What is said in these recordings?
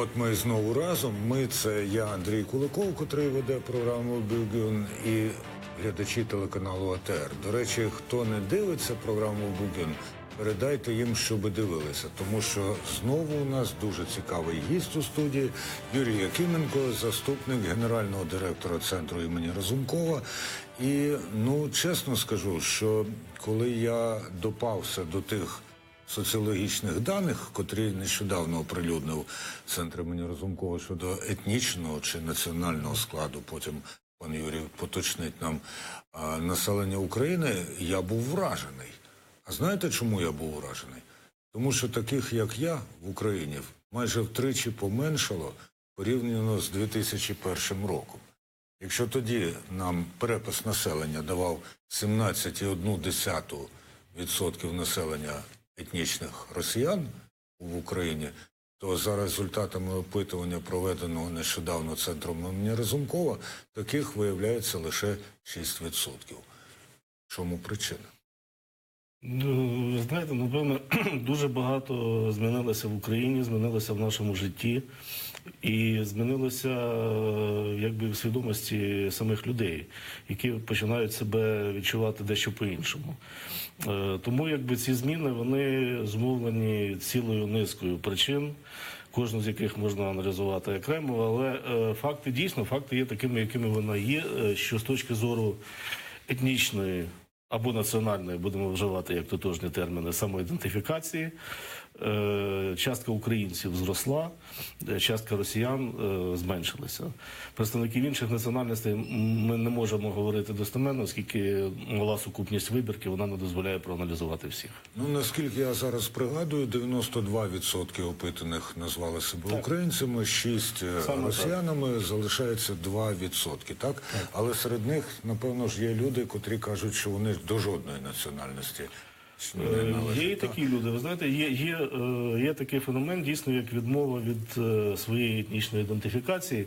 от ми знову разом. Це я, Андрій Куликов, котрий веде програму «Бюльгюн», і глядачі телеканалу АТР. До речі, хто не дивиться програму «Бюльгюн», передайте їм, щоби дивилися, тому що знову у нас дуже цікавий гість у студії Юрій Якименко, заступник генерального директора центру імені Разумкова. І, чесно скажу, що коли я допався до тих соціологічних даних, котрі нещодавно оприлюднив Центр імені Разумкова щодо етнічного чи національного складу, потім пан Юрій поточнить нам, населення України, я був вражений. А знаєте, чому я був вражений? Тому що таких, як я, в Україні майже втричі поменшало порівняно з 2001 роком. Якщо тоді нам перепис населення давав 17,1% населення етнічних росіян в Україні, то за результатами опитування, проведеного нещодавно Центром імені Разумкова, таких виявляється лише 6%. Чому причина? Знаєте, напевно, дуже багато змінилося в Україні, змінилося в нашому житті і змінилося якби в свідомості самих людей, які починають себе відчувати дещо по-іншому. Тому якби ці зміни, вони зумовлені цілою низкою причин, кожну з яких можна аналізувати окремо, але факти дійсно, факти є такими, якими вони є, що з точки зору етнічної або національної, будемо вживати як тотожні терміни, самоідентифікації, частка українців зросла, частка росіян зменшилася. Представників інших національностей ми не можемо говорити достеменно, оскільки мала сукупність вибірки, вона не дозволяє проаналізувати всіх. Наскільки я зараз пригадую, 92% опитаних назвали себе українцями, 6% росіянами, залишається 2%, так? Але серед них, напевно ж, є люди, котрі кажуть, що вони до жодної національності не належать. Є і такі люди, ви знаєте, є такий феномен, дійсно, як відмова від своєї етнічної ідентифікації,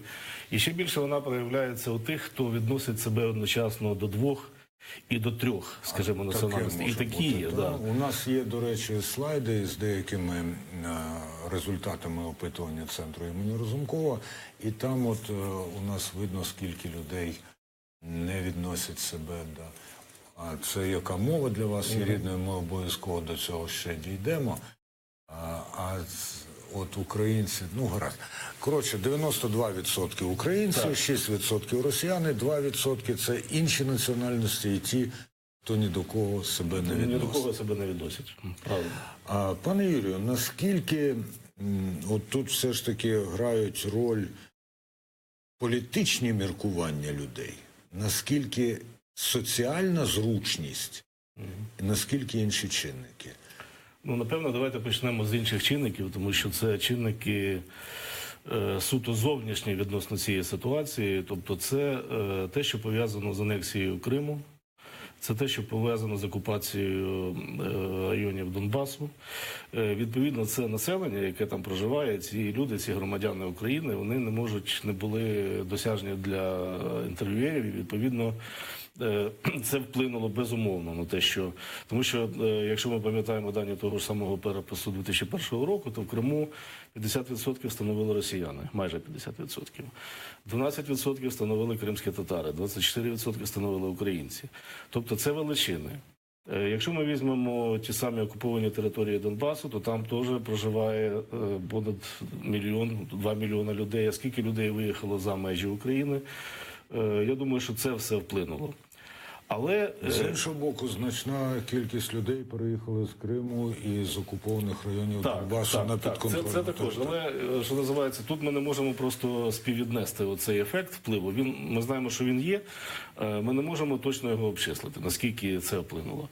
і ще більше вона проявляється у тих, хто відносить себе одночасно до двох і до трьох, скажімо, національностей. І такі є, да. У нас є, до речі, слайди з деякими результатами опитування Центру імені Разумкова, і там от у нас видно, скільки людей не відносять себе до... А це яка мова для вас є рідною, ми обов'язково до цього ще дійдемо. От українці, гаразд. Коротше, 92% українці, 6% росіяни, 2% це інші національності і ті, хто ні до кого себе не відносить. Ні до кого себе не відносять, правильно. Пане Юрію, наскільки от тут все ж таки грають роль політичні міркування людей, наскільки соціальна зручність, і наскільки інші чинники? Напевно, давайте почнемо з інших чинників, тому що це чинники суто зовнішні відносно цієї ситуації. Тобто це те, що пов'язано з анексією Криму, це те, що пов'язано з окупацією районів Донбасу. Відповідно, це населення, яке там проживає, ці люди, ці громадяни України, вони не були досяжні для інтерв'юерів, і відповідно це вплинуло безумовно на те, що... Тому що, якщо ми пам'ятаємо дані того ж самого перепису 2001 року, то в Криму 50% становили росіяни, майже 50%. 12% становили кримські татари, 24% становили українці. Тобто це величини. Якщо ми візьмемо ті самі окуповані території Донбасу, то там теж проживає понад 2 мільйони людей. А скільки людей виїхало за межі України? Я думаю, що це все вплинуло. Але з іншого боку, значна кількість людей переїхали з Криму і з окупованих районів Донбасу на підконтрольну. Це також. Але, що називається, тут ми не можемо просто співвіднести оцей ефект впливу. Ми знаємо, що він є, ми не можемо точно його обчислити, наскільки це вплинуло.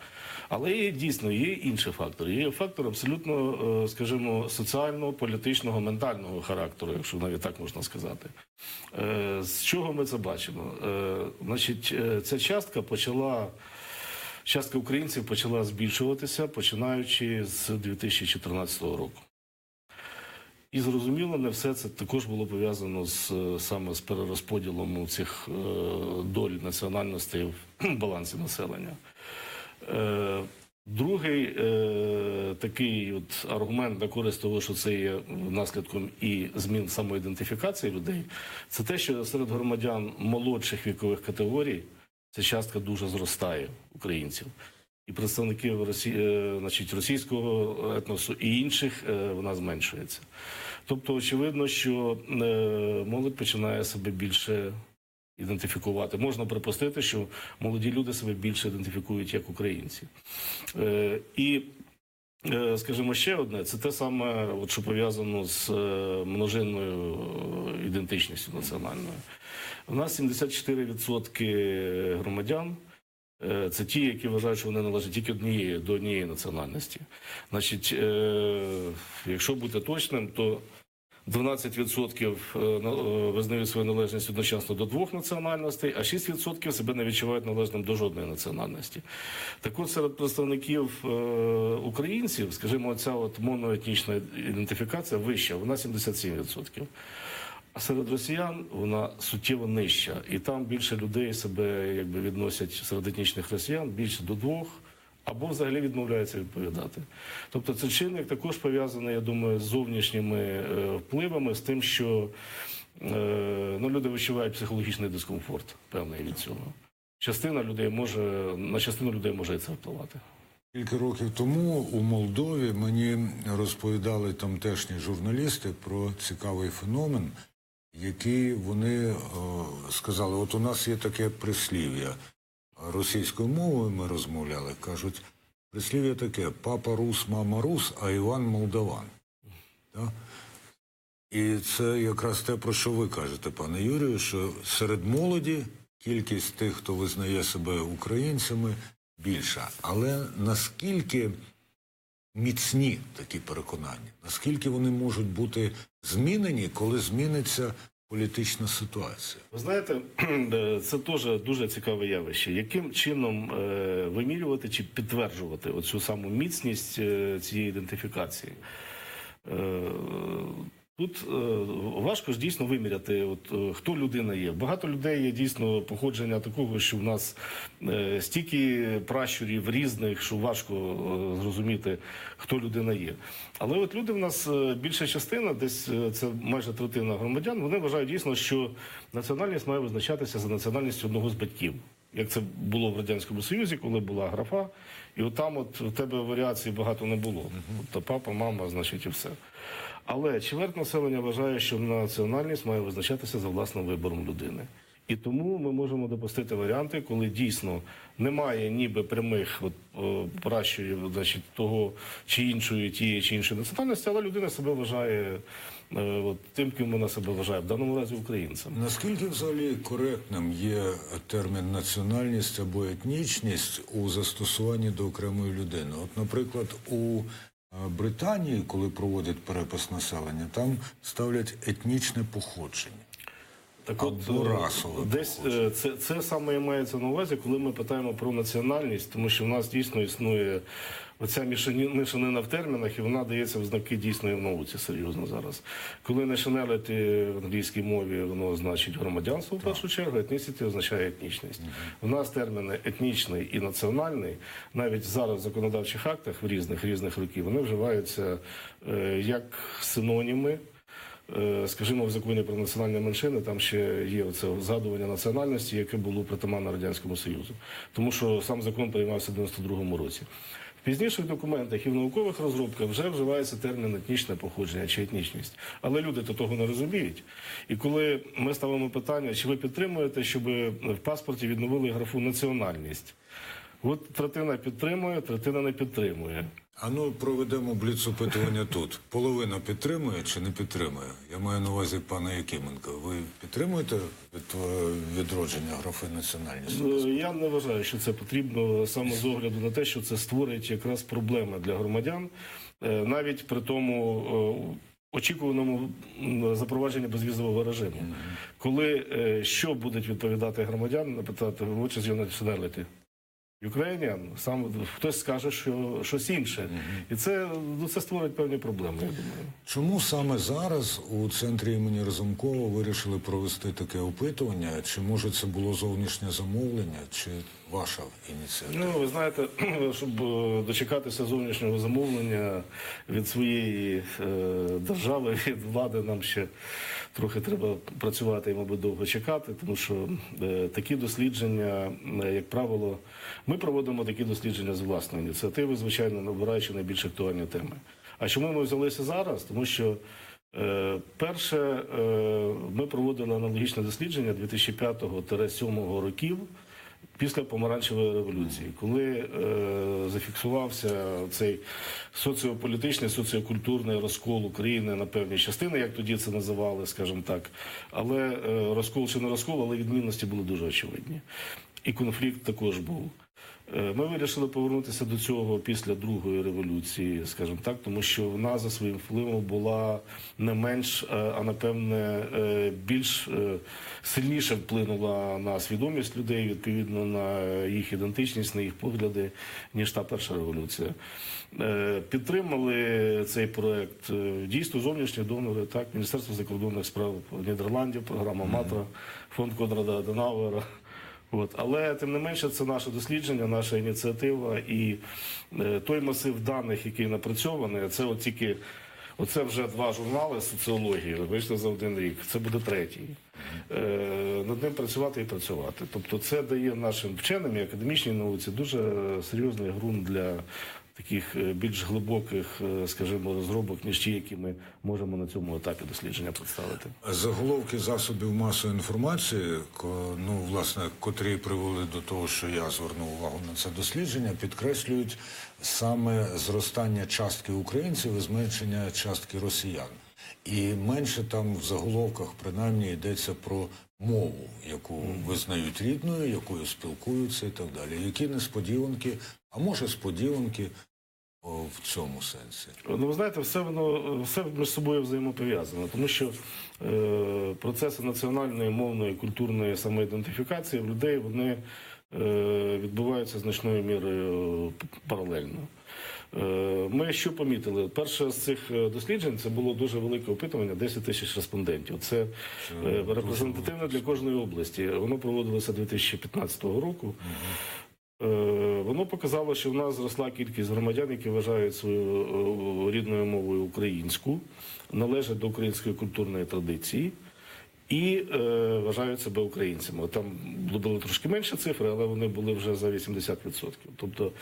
Але дійсно є інші фактори. Є фактор абсолютно, скажімо, соціального, політичного, ментального характеру, якщо навіть так можна сказати. З чого ми це бачимо? Значить, ця частка українців почала збільшуватися, починаючи з 2014 року. І зрозуміло, не все це також було пов'язано саме з перерозподілом цих доль національностей в балансі населення. Другий такий от аргумент на користь того, що це є наслідком і змін самоідентифікації людей, це те, що серед громадян молодших вікових категорій ця частка дуже зростає українців. І представників російського етносу і інших вона зменшується. Тобто, очевидно, що молодь починає себе більше ідентифікувати. Можна припустити, що молоді люди себе більше ідентифікують як українці. І, скажімо, ще одне, це те саме, от, що пов'язано з множинною ідентичністю національною. У нас 74% громадян це ті, які вважають, що вони належать тільки до однієї національності. Значить, якщо бути точним, то 12% визнають свою належність одночасно до двох національностей, а 6% себе не відчувають належним до жодної національності. Так от серед представників українців, скажімо, ця от моноетнічна ідентифікація вища, вона 77%. А серед росіян вона суттєво нижча. І там більше людей себе якби відносять серед етнічних росіян більше до двох, або взагалі відмовляються відповідати. Тобто цей чинник також пов'язаний, я думаю, з зовнішніми впливами, з тим, що люди відчувають психологічний дискомфорт певний від цього. На частину людей може і це впливати. Кілька років тому у Молдові мені розповідали тамтешні журналісти про цікавий феномен, який вони сказали, от у нас є таке прислів'я. Російською мовою ми розмовляли, кажуть, прислів'я таке: папа рус, мама рус, а Іван молдаван. Так? І це якраз те, про що ви кажете, пане Юрію, що серед молоді кількість тих, хто визнає себе українцями, більша. Але наскільки міцні такі переконання? Наскільки вони можуть бути змінені, коли зміниться політична ситуація? Ви знаєте, це теж дуже цікаве явище. Яким чином вимірювати чи підтверджувати оцю саму міцність цієї ідентифікації? Тут важко ж дійсно виміряти, хто людина є. Багато людей є дійсно походження такого, що в нас стільки пращурів різних, що важко зрозуміти, хто людина є. Але от люди в нас, більша частина, десь це майже третина громадян, вони вважають дійсно, що національність має визначатися за національністю одного з батьків. Як це було в Радянському Союзі, коли була графа, і от там от в тебе варіацій багато не було. Тобто папа, мама, значить і все. Але чверть населення вважає, що національність має визначатися за власним вибором людини. І тому ми можемо допустити варіанти, коли дійсно немає ніби прямих пращурів, значить, того чи іншої, тієї чи іншої національності, але людина себе вважає тим, ким вона себе вважає, в даному разі українцем. Наскільки взагалі коректним є термін національність або етнічність у застосуванні до окремої людини? От, наприклад, у Британії, коли проводять перепис населення, там ставлять етнічне походження. Так от, десь це саме і мається на увазі, коли ми питаємо про національність, тому що в нас дійсно існує оця мішанина в термінах, і вона дається в знаки дійсно і в науці серйозно зараз. Коли nationality в англійській мові, воно значить громадянство в першу чергу, ethnicity означає етнічність. У нас терміни етнічний і національний, навіть зараз в законодавчих актах в різних років, вони вживаються як синоніми. Скажімо, в законі про національні меншини там ще є оце згадування національності, яке було притаманне Радянському Союзу. Тому що сам закон приймався в 92-му році. В пізніших документах і в наукових розробках вже вживається термін етнічне походження чи етнічність. Але люди то того не розуміють. І коли ми ставимо питання, чи ви підтримуєте, щоб в паспорті відновили графу національність? От третина підтримує, третина не підтримує. А ну, проведемо бліц-опитування тут. Половина підтримує чи не підтримує? Я маю на увазі пана Якименка. Ви підтримуєте відродження графи національності? Я не вважаю, що це потрібно саме з огляду на те, що це створить якраз проблеми для громадян, навіть при тому очікуваному запровадженні безвізового режиму. Коли що будуть відповідати громадяни, напитати, what is your nationality? Ukrainian, сам хтось скаже, що щось інше. І це створить певні проблеми, я думаю. Чому саме зараз у центрі імені Разумкова вирішили провести таке опитування? Чи може це було зовнішнє замовлення, чи ваша ініціатива? Ну, ви знаєте, щоб дочекатися зовнішнього замовлення від своєї держави, від влади, нам ще трохи треба працювати і, мабуть, довго чекати, тому що такі дослідження, як правило, ми проводимо такі дослідження з власної ініціативи, звичайно, набираючи найбільш актуальні теми. А чому ми взялися зараз? Тому що перше, ми проводили аналогічне дослідження 2005-2007 років, після помаранчевої революції, коли зафіксувався цей соціополітичний, соціокультурний розкол України на певні частини, як тоді це називали, скажімо так. Але розкол чи не розкол, але відмінності були дуже очевидні. І конфлікт також був. Ми вирішили повернутися до цього після другої революції, скажімо так, тому що вона за своїм впливом була не менш, а напевне більш сильніше вплинула на свідомість людей, відповідно на їх ідентичність, на їх погляди, ніж та перша революція. Підтримали цей проект дійсно зовнішні донори, так, Міністерство закордонних справ Нідерландів, програма МАТРА, фонд Конрада Аденауера. Але, тим не менше, це наше дослідження, наша ініціатива і той масив даних, який напрацьований, це от тільки, оце вже 2 журнали соціології, вийшли за 1 рік, це буде 3-й. Над ним працювати і працювати. Тобто це дає нашим вченим і академічній науці дуже серйозний ґрунт для таких більш глибоких, скажімо, розробок, ніж ті, які ми можемо на цьому етапі дослідження представити. Заголовки засобів масової інформації, власне, котрі привели до того, що я звернув увагу на це дослідження, підкреслюють саме зростання частки українців і зменшення частки росіян. І менше там в заголовках, принаймні, йдеться про мову, яку визнають рідною, якою спілкуються і так далі. Які несподіванки, а може сподіванки в цьому сенсі? Ну, ви знаєте, все між собою взаємопов'язано, тому що процеси національної, мовної, культурної самоідентифікації в людей, вони відбуваються значною мірою паралельно. Ми що помітили? Перше з цих досліджень це було дуже велике опитування, 10 тисяч респондентів. Це репрезентативне для кожної області. Воно проводилося 2015 року. Воно показало, що в нас зросла кількість громадян, які вважають свою рідною мовою українську, належать до української культурної традиції і вважають себе українцями. Там були трошки менші цифри, але вони були вже за 80%. Тобто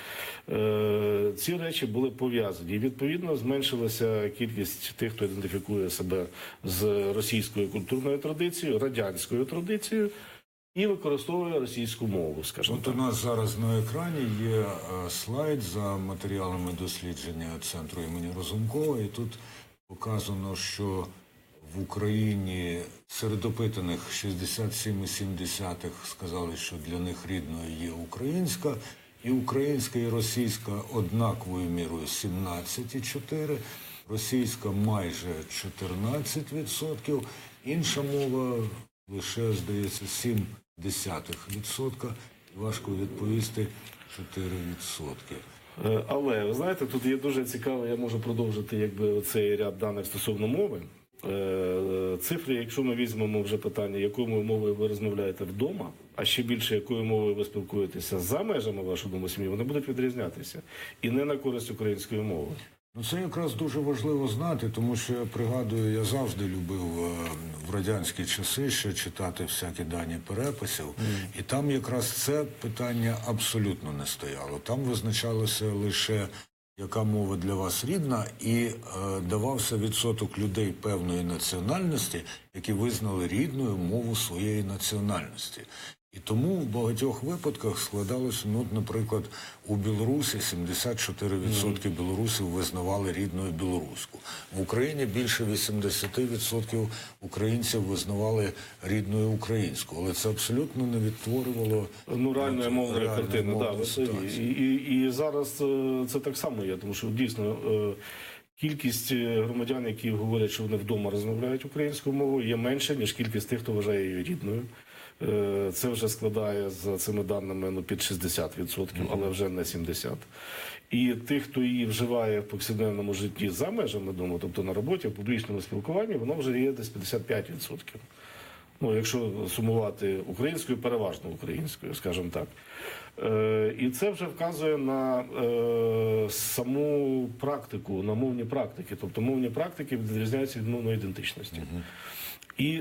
ці речі були пов'язані. І, відповідно, зменшилася кількість тих, хто ідентифікує себе з російською культурною традицією, радянською традицією, і використовує російську мову, скажімо так. У нас зараз на екрані є слайд за матеріалами дослідження Центру імені Разумкова, і тут показано, що в Україні серед опитаних 67,7 сказали, що для них рідною є українська, і українська і російська однаковою мірою 17,4%, російська майже 14%, інша мова лише, здається, 0,7%, важко відповісти 4%. Але, ви знаєте, тут є дуже цікаво, я можу продовжити цей ряд даних стосовно мови. Цифри, якщо ми візьмемо вже питання, якою мовою ви розмовляєте вдома, а ще більше, якою мовою ви спілкуєтеся за межами вашого дому сім'ї, вони будуть відрізнятися. І не на користь української мови. Це якраз дуже важливо знати, тому що я пригадую, я завжди любив в радянські часи ще читати всякі дані переписів, і там якраз це питання абсолютно не стояло. Там визначалося лише, яка мова для вас рідна, і давався відсоток людей певної національності, які визнали рідною мову своєї національності. І тому в багатьох випадках складалося, наприклад, у Білорусі 74% білорусів визнавали рідною білоруську. В Україні більше 80% українців визнавали рідною українську. Але це абсолютно не відтворювало реальної мовної картини. І зараз це так само є, тому що дійсно кількість громадян, які говорять, що вони вдома розмовляють українською мовою, є менше, ніж кількість тих, хто вважає її рідною. Це вже складає за цими даними під 60%, але вже не 70%. І тих, хто її вживає в повсякденному житті за межами дому, тобто на роботі, в публічному спілкуванні, воно вже є десь 55%. Ну, якщо сумувати українською, переважно українською, скажімо так. І це вже вказує на саму практику, на мовні практики. Тобто мовні практики відрізняються від мовної ідентичності. І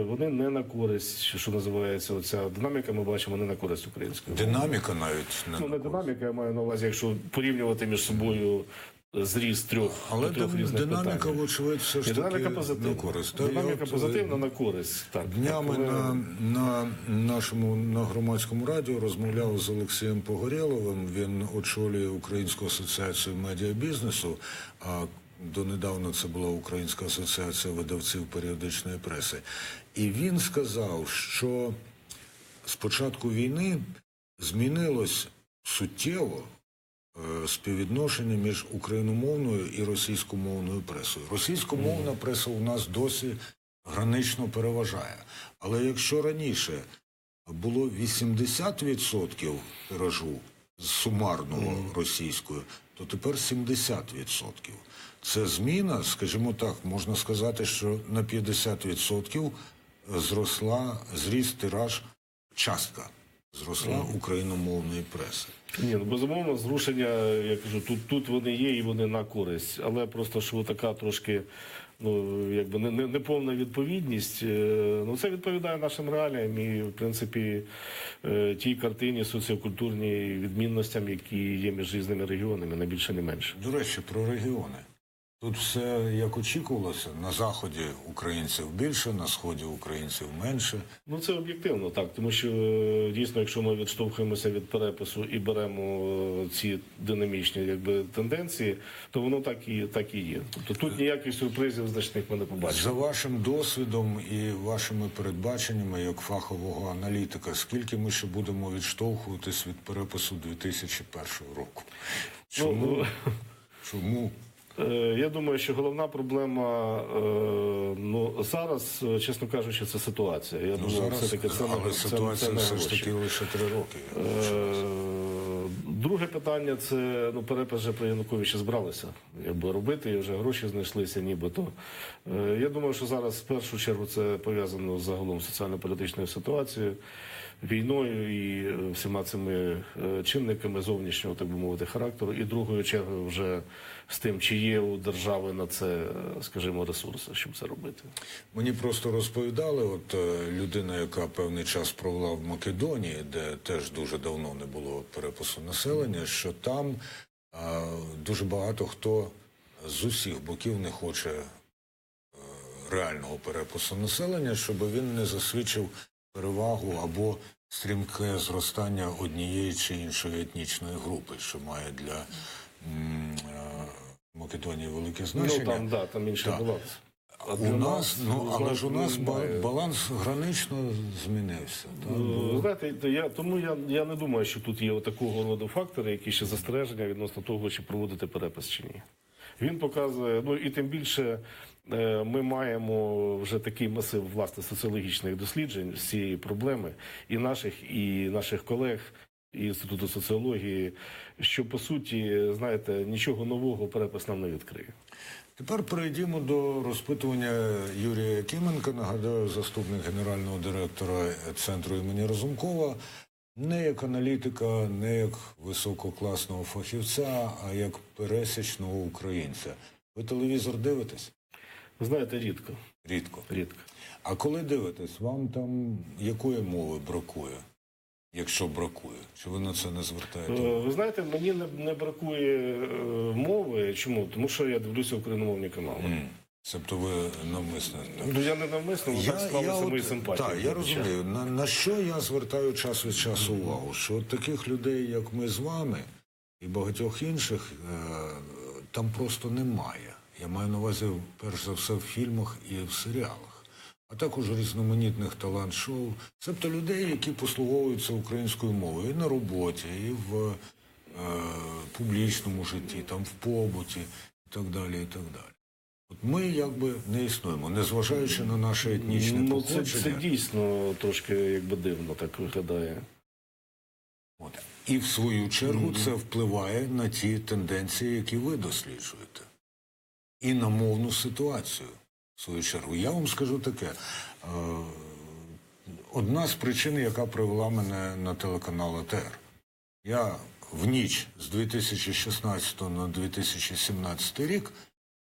вони не на користь, що називається, оця динаміка, ми бачимо, не на користь української. Динаміка навіть не Ну, не динаміка, я маю на увазі, якщо порівнювати між собою зріст трьох різних динаміка, питань. вочевидь, все ж таки на користь. Динаміка позитивна на користь. Так. Днями на громадському радіо розмовляв з Олексієм Погорєловим. Він очолює Українську асоціацію медіабізнесу, а донедавна це була Українська асоціація видавців періодичної преси. І він сказав, що з початку війни змінилось суттєво співвідношення між україномовною і російськомовною пресою. Російськомовна преса у нас досі гранично переважає. Але якщо раніше було 80% тиражу сумарного російською, то тепер 70%. Це зміна, скажімо так, можна сказати, що на 50% зріс тираж, частка зросла україномовної преси. Ні, ну безумовно, зрушення, я кажу, тут вони є і вони на користь, але просто що така трошки, ну якби неповна відповідність. Ну це відповідає нашим реаліям і в принципі тій картині соціокультурній відмінностям, які є між різними регіонами, не більше, не менше. До речі, про регіони. Тут все як очікувалося. На Заході українців більше, на Сході українців менше. Ну це об'єктивно, так. Тому що дійсно, якщо ми відштовхуємося від перепису і беремо ці динамічні тенденції, то воно так і є. Тобто тут ніяких сюрпризів значних ми не побачимо. За вашим досвідом і вашими передбаченнями як фахового аналітика, скільки ми ще будемо відштовхуватись від перепису 2001 року? Чому? Я думаю, що головна проблема зараз, чесно кажучи, це ситуація. Я думаю, зараз, все-таки але ситуація все ж таки лише 3 роки. Друге питання – це перепис вже при Януковичі збралися робити, і вже гроші знайшлися нібито. Я думаю, що зараз в першу чергу це пов'язано з загалом соціально-політичною ситуацією, війною і всіма цими чинниками зовнішнього, так би мовити, характеру. І другою чергою вже з тим, чи є у держави на це, скажімо, ресурси, щоб це робити. Мені просто розповідали, людина, яка певний час провела в Македонії, де теж дуже давно не було перепису населення, що там дуже багато хто з усіх боків не хоче реального перепису населення, щоб він не засвідчив перевагу або стрімке зростання однієї чи іншої етнічної групи, що має для Македонії велике значення. Ну там інший баланс. Але ж у нас баланс гранично змінився. Знаєте, я не думаю, що тут є такого роду фактори, які ще застереження відносно того, чи проводити перепис чи ні. Він показує, і тим більше ми маємо вже такий масив, власне, соціологічних досліджень з цієї проблеми, і наших колег, і Інституту соціології, що, по суті, знаєте, нічого нового перепис нам не відкриє. Тепер перейдімо до розпитування Юрія Якименка, нагадаю, заступник генерального директора Центру імені Разумкова, не як аналітика, не як висококласного фахівця, а як пересічного українця. Ви телевізор дивитесь? Ви знаєте, рідко. Рідко. А коли дивитесь, вам там якої мови бракує? Якщо бракує, чи ви на це не звертаєте? Ви знаєте, мені не бракує мови. Чому? Тому що я дивлюся україномовні канали. Тобто ви навмисно? Я не навмисно, але так склалися мої симпатії. Так, я розумію. На що я звертаю час від часу увагу? Що от таких людей, як ми з вами, і багатьох інших, там просто немає. Я маю на увазі, перш за все, в фільмах і в серіалах. А також різноманітних талант-шоу. Тобто людей, які послуговуються українською мовою і на роботі, і в публічному житті, там в побуті, і так далі, і так далі. От ми якби не існуємо, незважаючи на наше етнічне Ну, походження. це дійсно трошки якби дивно так виглядає. От. І в свою чергу це впливає на ті тенденції, які ви досліджуєте. І на мовну ситуацію, в свою чергу. Я вам скажу таке. Одна з причин, яка привела мене на телеканал АТР. Я в ніч з 2016 на 2017 рік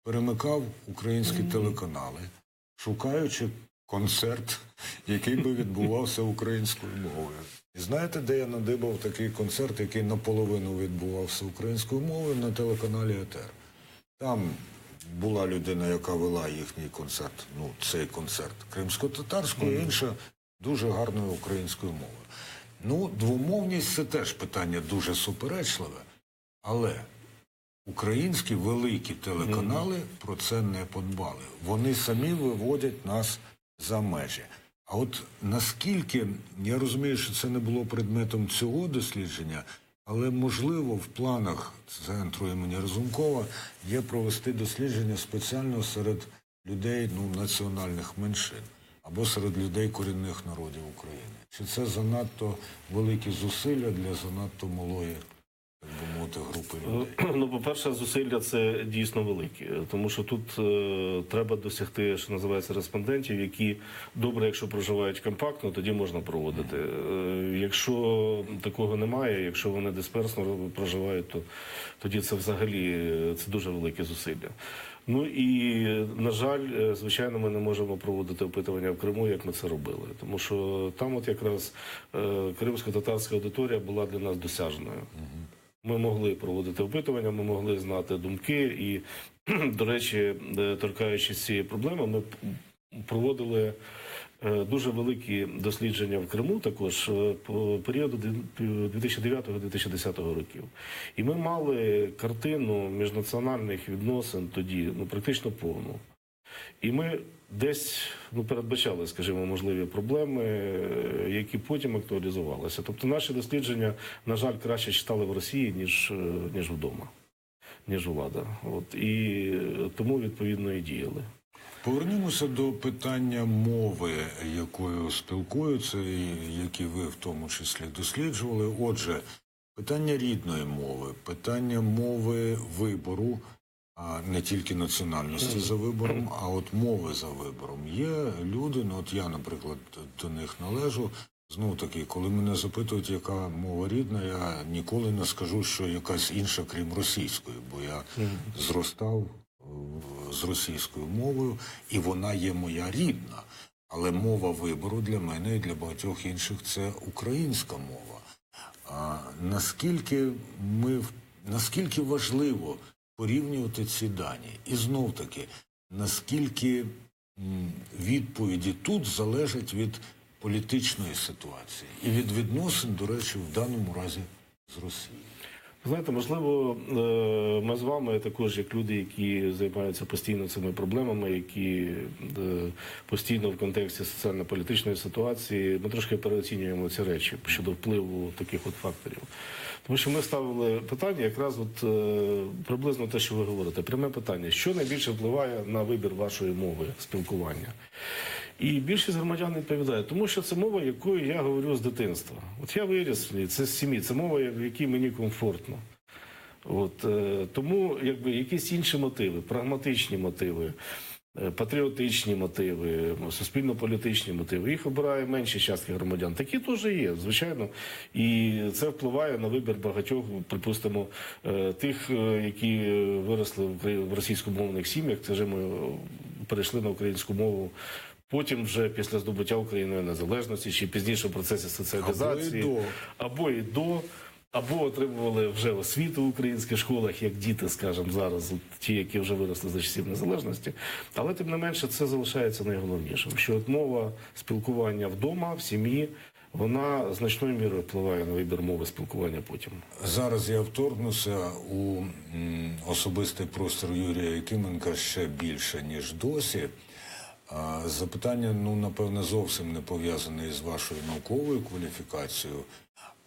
перемикав українські телеканали, шукаючи концерт, який би відбувався українською мовою. І знаєте, де я надибав такий концерт, який наполовину відбувався українською мовою на телеканалі АТР? Там була людина, яка вела їхній концерт, ну, цей концерт кримсько-татарською, інша дуже гарною українською мовою. Ну, двомовність – це теж питання дуже суперечливе, але українські великі телеканали про це не подбали. Вони самі виводять нас за межі. А от наскільки, я розумію, що це не було предметом цього дослідження, але, можливо, в планах центру імені Разумкова є провести дослідження спеціально серед людей, ну, національних меншин або серед людей корінних народів України. Чи це занадто великі зусилля для занадто малої, так би мовити, групи людей? Ну, по-перше, зусилля це дійсно великі, тому що тут треба досягти, що називається, респондентів, які добре, якщо проживають компактно, тоді можна проводити. Якщо такого немає, якщо вони дисперсно проживають, то тоді це взагалі це дуже великі зусилля. Ну і, на жаль, звичайно, ми не можемо проводити опитування в Криму, як ми це робили. Тому що там от якраз кримсько-татарська аудиторія була для нас досяжною. Ми могли проводити опитування, ми могли знати думки. І, до речі, торкаючись цієї проблеми, ми проводили дуже великі дослідження в Криму також по періоду 2009-2010 років. І ми мали картину міжнаціональних відносин тоді, ну, практично повну. І ми десь, ну, передбачали, скажімо, можливі проблеми, які потім актуалізувалися. Тобто наші дослідження, на жаль, краще читали в Росії, ніж вдома, ніж влада. От. І тому, відповідно, і діяли. Повернімося до питання мови, якою спілкуються, і які ви в тому числі досліджували. Отже, питання рідної мови, питання мови вибору, а не тільки національності за вибором, а от мови за вибором. Є люди, ну от я, наприклад, до них належу, знову таки, коли мене запитують, яка мова рідна, я ніколи не скажу, що якась інша, крім російської, бо я зростав з російською мовою, і вона є моя рідна. Але мова вибору для мене і для багатьох інших – це українська мова. Наскільки важливо порівнювати ці дані? І знов-таки, наскільки відповіді тут залежать від політичної ситуації і від відносин, до речі, в даному разі з Росією? Знаєте, можливо, ми з вами також, як люди, які займаються постійно цими проблемами, які постійно в контексті соціально-політичної ситуації, ми трошки переоцінюємо ці речі щодо впливу таких от факторів. Тому що ми ставили питання, якраз от приблизно те, що ви говорите. Пряме питання, що найбільше впливає на вибір вашої мови спілкування? І більшість громадян відповідає, тому що це мова, якою я говорю з дитинства. От я виріс, це з сім'ї, це мова, в якій мені комфортно. От, тому якби якісь інші мотиви, прагматичні мотиви, патріотичні мотиви, суспільно-політичні мотиви, їх обирає менші частки громадян. Такі теж є, звичайно. І це впливає на вибір багатьох, припустимо, тих, які виросли в російськомовних сім'ях, скажімо, перейшли на українську мову. Потім вже після здобуття Україною незалежності, чи пізніше в процесі соціалізації, або отримували вже освіту в українських школах, як діти, скажімо, зараз, ті, які вже виросли за часів незалежності. Але, тим не менше, це залишається найголовнішим, що от мова спілкування вдома, в сім'ї, вона значною мірою впливає на вибір мови спілкування потім. Зараз я вторгнуся у особистий простір Юрія Якименка ще більше, ніж досі. Запитання, ну, напевне, зовсім не пов'язане з вашою науковою кваліфікацією,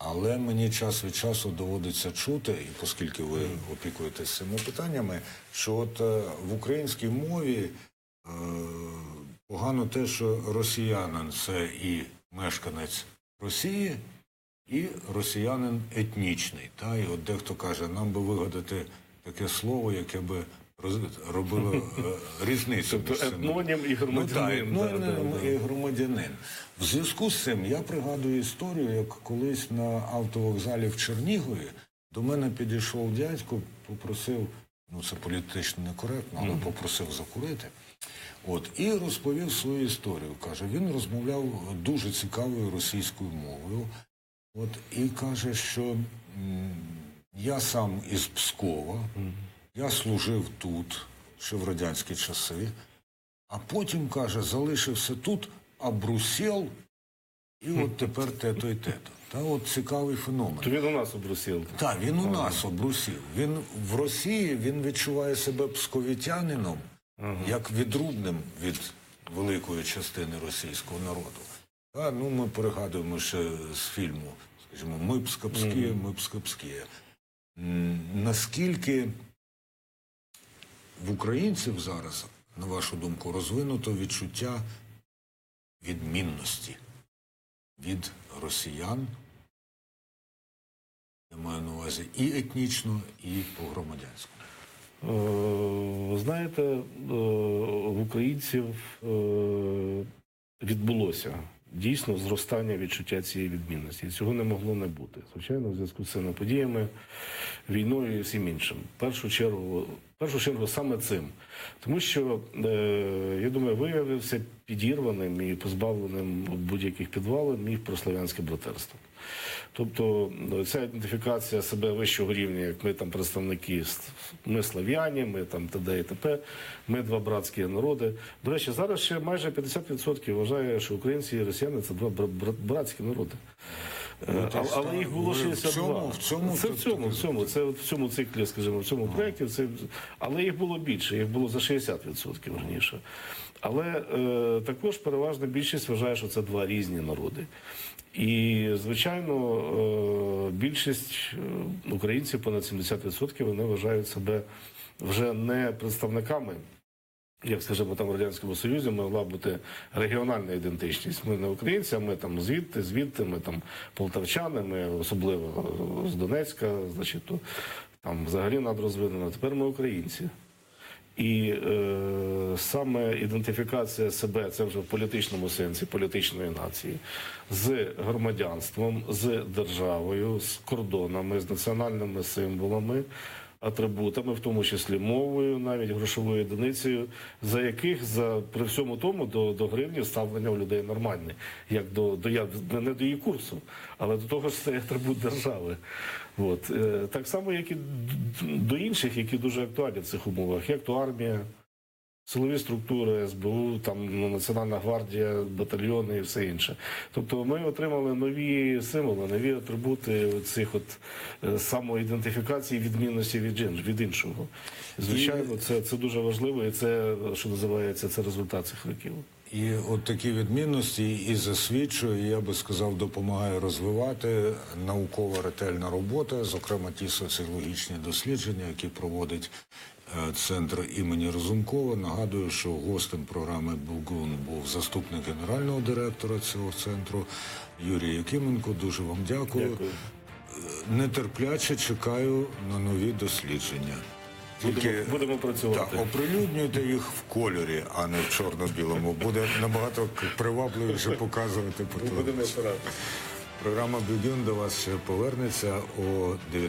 Але мені час від часу доводиться чути, і оскільки ви опікуєтесь цими питаннями, що от в українській мові погано те, що росіянин – це і мешканець Росії, і росіянин етнічний. Та? І от дехто каже, нам би вигадати таке слово, яке би робило різницю. Тобто етнонім і громадянин. Ну, так, етнонім і громадянин. В зв'язку з цим я пригадую історію, як колись на автовокзалі в Чернігові до мене підійшов дядько, попросив, ну це політично некоректно, але попросив закурити. От, і розповів свою історію. Каже, він розмовляв дуже цікавою російською мовою. От, і каже, що я сам із Пскова, я служив тут, ще в радянські часи, а потім, каже, залишився тут, обрусел, і от тепер те-то і те-то. Та от цікавий феномен. То він у нас обрусів. Так, він у нас обрусів. Він в Росії, він відчуває себе псковітянином, як відрубним від великої частини російського народу. А, ну, ми пригадуємо ще з фільму, скажімо, «Ми пскопські, ми пскопські». Наскільки в українців зараз, на вашу думку, розвинуто відчуття відмінності від росіян, я маю на увазі і етнічно, і по-громадянському? Ви знаєте, в українців відбулося дійсно зростання відчуття цієї відмінності. І цього не могло не бути. Звичайно, в зв'язку з цими подіями, війною і всім іншим. В першу чергу саме цим. Тому що, я думаю, виявився підірваним і позбавленим будь-яких підвалин міф про слов'янське братерство. Тобто ця ідентифікація себе вищого рівня, як ми там представники, ми слав'яні, ми там т.д. і т.п., ми два братські народи. До речі, зараз ще майже 50% вважає, що українці і росіяни – це два братські народи. Але їх було 62. В цьому циклі, скажімо, в цьому проєкті, але їх було більше, їх було за 60% верніше. Але також переважна більшість вважає, що це два різні народи. І, звичайно, більшість українців, понад 70%, вони вважають себе вже не представниками, як, скажімо, там в Радянському Союзі могла бути регіональна ідентичність. Ми не українці, а ми там звідти, ми там полтавчани, ми особливо з Донецька, значить, то, там взагалі надрозвинено. Тепер ми українці. І саме ідентифікація себе, це вже в політичному сенсі, політичної нації, з громадянством, з державою, з кордонами, з національними символами, атрибутами, в тому числі мовою, навіть грошовою одиницею, за яких при всьому тому до гривні ставлення у людей нормальне, як не до її курсу, але до того, що це атрибут держави. От. Так само, як і до інших, які дуже актуальні в цих умовах, як то армія, силові структури, СБУ, там Національна гвардія, батальйони і все інше. Тобто ми отримали нові символи, нові атрибути цих самоідентифікації, відмінності від іншого. Звичайно, це дуже важливо, і це, що називається, це результат цих років. І от такі відмінності і засвідчує, я би сказав, допомагає розвивати наукова ретельна робота, зокрема ті соціологічні дослідження, які проводить Центр імені Разумкова. Нагадую, що гостем програми «Булгун» був заступник генерального директора цього центру Юрій Якименко. Дуже вам дякую. Дякую. Нетерпляче чекаю на нові дослідження. Будемо працювати. Так, оприлюднюйте їх в кольорі, а не в чорно-білому. Буде набагато привабливіше показувати по телевізору. Будемо старатися. Програма «Булгун» до вас ще повернеться о 19:20.